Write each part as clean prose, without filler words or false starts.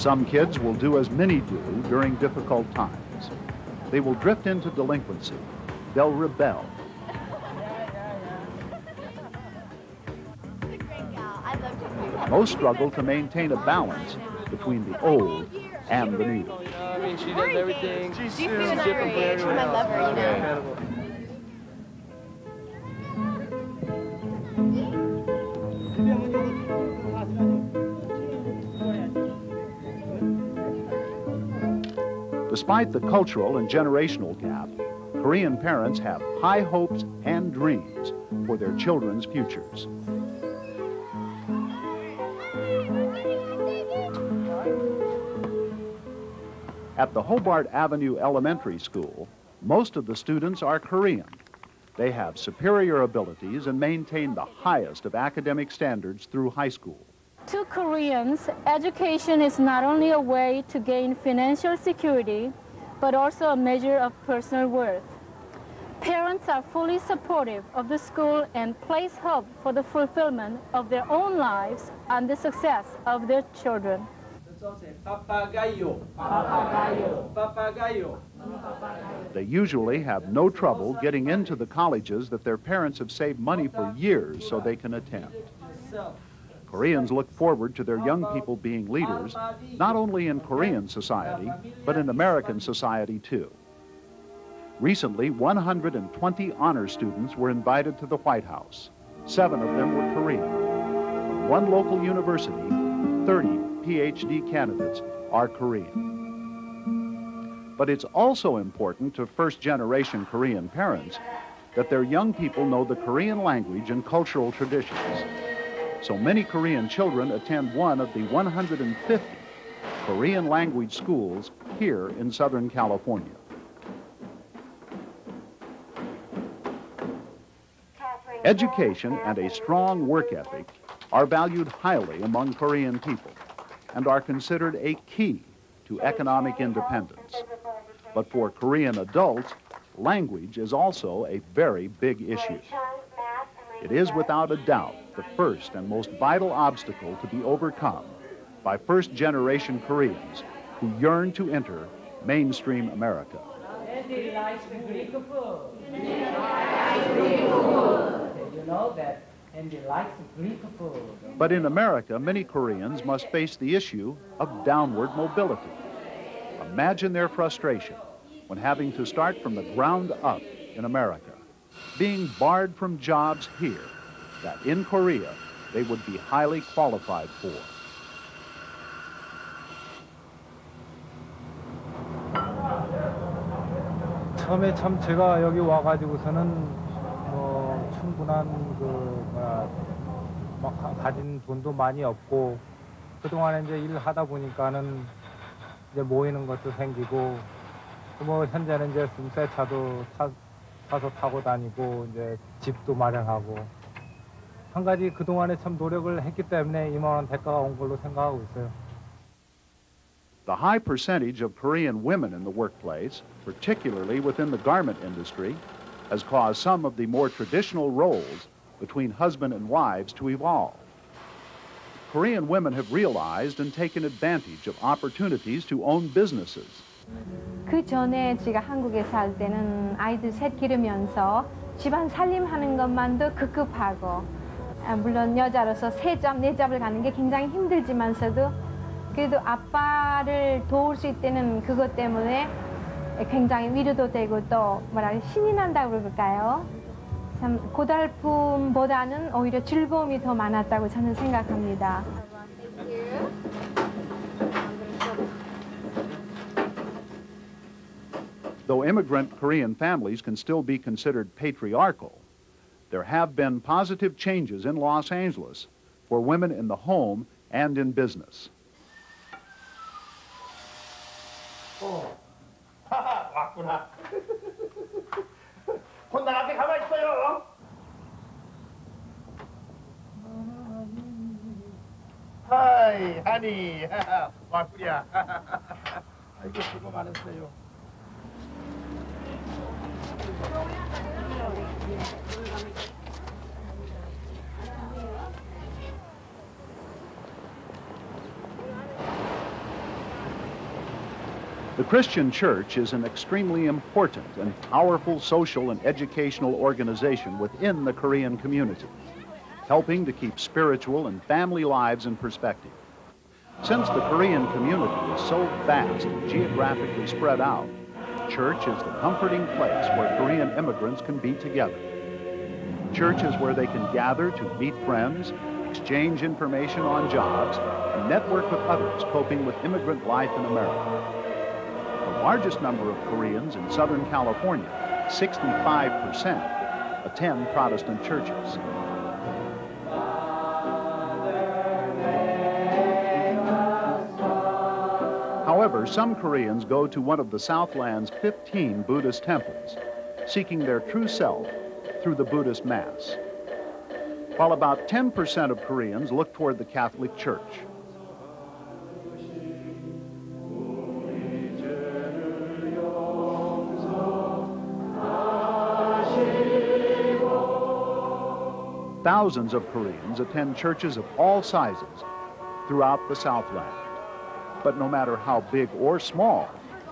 Some kids will do as many do during difficult times. They will drift into delinquency. They'll rebel. Most struggle to maintain a balance between the old and the new. I mean, she does everything. She's different from everyone else. I love her, you know. Incredible. Despite the cultural and generational gap, Korean parents have high hopes and dreams for their children's futures. At the Hobart Avenue Elementary School, most of the students are Korean. They have superior abilities and maintain the highest of academic standards through high school. To Koreans, education is not only a way to gain financial security, but also a measure of personal worth. Parents are fully supportive of the school and place hope for the fulfillment of their own lives and the success of their children. They usually have no trouble getting into the colleges that their parents have saved money for years so they can attend. Koreans look forward to their young people being leaders, not only in Korean society, but in American society too. Recently, 120 honor students were invited to the White House. 7 of them were Korean. From one local university, 30 PhD candidates are Korean. But it's also important to first-generation Korean parents that their young people know the Korean language and cultural traditions. So many Korean children attend one of the 150 Korean language schools here in Southern California. Education and a strong work ethic are valued highly among Korean people and are considered a key to economic independence. But for Korean adults, language is also a very big issue. It is without a doubt the first and most vital obstacle to be overcome by first-generation Koreans who yearn to enter mainstream America. Andy likes the Greek food. You know that Andy likes Greek food. But in America, many Koreans must face the issue of downward mobility. Imagine their frustration when having to start from the ground up in America, being barred from jobs here that in Korea they would be highly qualified for. 처음에 참 제가 여기 와가지고서는 뭐 충분한 가진 돈도 많이 없고 그동안에 이제 일하다 보니까는 이제 모이는 것도 생기고 뭐 현재는 이제 새 차도 사서 타고 다니고 이제 집도 마련하고 한 가지 그동안에 참 노력을 했기 때문에 이만한 대가가 온 걸로 생각하고 있어요. The high percentage of Korean women in the workplace, particularly within the garment industry, has caused some of the more traditional roles between husband and wives to evolve. Korean women have realized and taken advantage of opportunities to own businesses. 그 전에 제가 한국에 살 때는 아이들 셋 기르면서 집안 살림하는 것만도 급급하고 물론 여자로서 세 잡, 네 잡을 가는 게 굉장히 힘들지만서도 그래도 아빠를 도울 수 있다는 그것 때문에 굉장히 위로도 되고 또 신이 난다고 그럴까요? 참 고달픔보다는 오히려 즐거움이 더 많았다고 저는 생각합니다. Though immigrant Korean families can still be considered patriarchal, there have been positive changes in Los Angeles for women in the home and in business. 왔구나. 혼나게 가만히 있어요. 하이, 하니. 왔구냐. 아이고, 수고 많으세요. The Christian Church is an extremely important and powerful social and educational organization within the Korean community, helping to keep spiritual and family lives in perspective. Since the Korean community is so vast and geographically spread out, church is the comforting place where Korean immigrants can be together. Church is where they can gather to meet friends, exchange information on jobs, and network with others coping with immigrant life in America. The largest number of Koreans in Southern California, 65%, attend Protestant churches. However, some Koreans go to one of the Southland's 15 Buddhist temples, seeking their true self through the Buddhist Mass, while about 10% of Koreans look toward the Catholic Church. Thousands of Koreans attend churches of all sizes throughout the Southland. But no matter how big or small,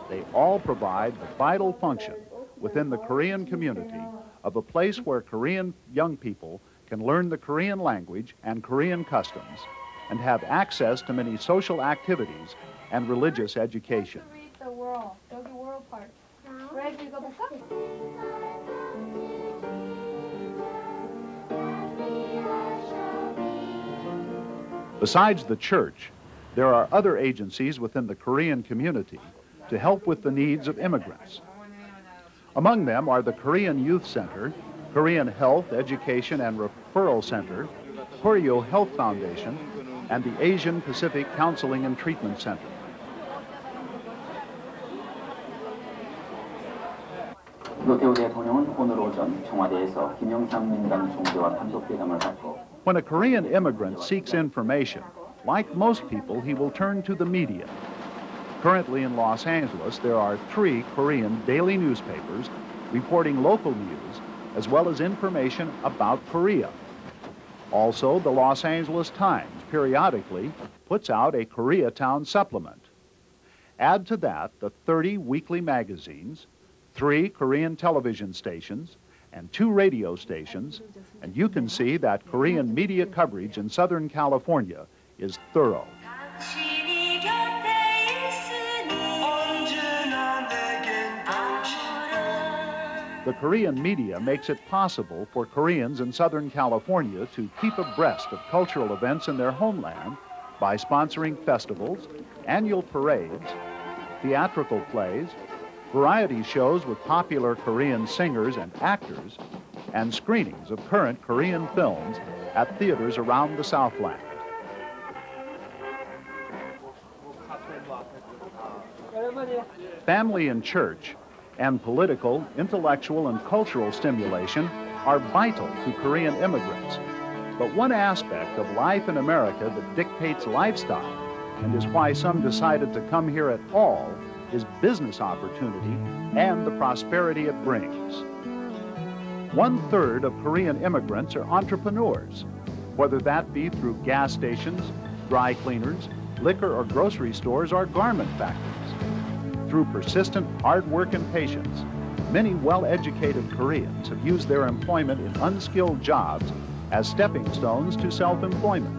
they all provide the vital function within the Korean community of a place where Korean young people can learn the Korean language and Korean customs and have access to many social activities and religious education. The world. 여기 world part. Red 읽어볼까? Besides the church, there are other agencies within the Korean community to help with the needs of immigrants. Among them are the Korean Youth Center, Korean Health, Education and Referral Center, Koreo Health Foundation, and the Asian Pacific Counseling and Treatment Center. 노태우 대통령은 오늘 오전 청와대에서 김영삼 민간 총재와 단독회담을 갖고 When a Korean immigrant seeks information, like most people, he will turn to the media. Currently in Los Angeles, there are 3 Korean daily newspapers reporting local news as well as information about Korea. Also, the Los Angeles Times periodically puts out a Koreatown supplement. Add to that the 30 weekly magazines, 3 Korean television stations, and 2 radio stations, and you can see that Korean media coverage in Southern California is thorough. The Korean media makes it possible for Koreans in Southern California to keep abreast of cultural events in their homeland by sponsoring festivals, annual parades, theatrical plays, variety shows with popular Korean singers and actors, and screenings of current Korean films at theaters around the Southland. Family and church and political, intellectual, and cultural stimulation are vital to Korean immigrants. But one aspect of life in America that dictates lifestyle, and is why some decided to come here at all, is business opportunity and the prosperity it brings. 1/3 of Korean immigrants are entrepreneurs, whether that be through gas stations, dry cleaners, liquor or grocery stores, or garment factories. Through persistent hard work and patience, many well-educated Koreans have used their employment in unskilled jobs as stepping stones to self-employment.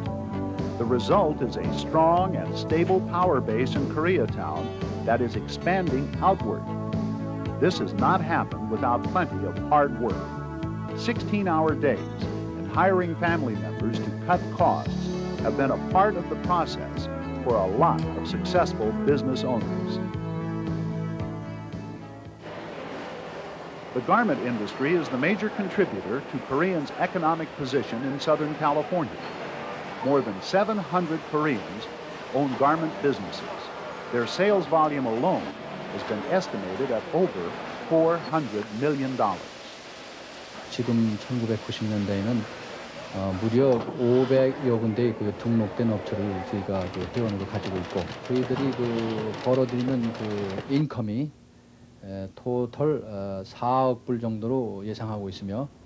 The result is a strong and stable power base in Koreatown that is expanding outward. This has not happened without plenty of hard work. 16-hour days and hiring family members to cut costs have been a part of the process for a lot of successful business owners. The garment industry is the major contributor to Koreans' economic position in Southern California. More than 700 Koreans own garment businesses. Their sales volume alone has been estimated at over $400 million. 지금 1990년대에는 무려 500여 군데의 그 등록된 업체를 저희가 그 회원으로 가지고 있고, 저희들이 그 벌어들이는 그 인컴이 토탈 4억 불 정도로 예상하고 있으며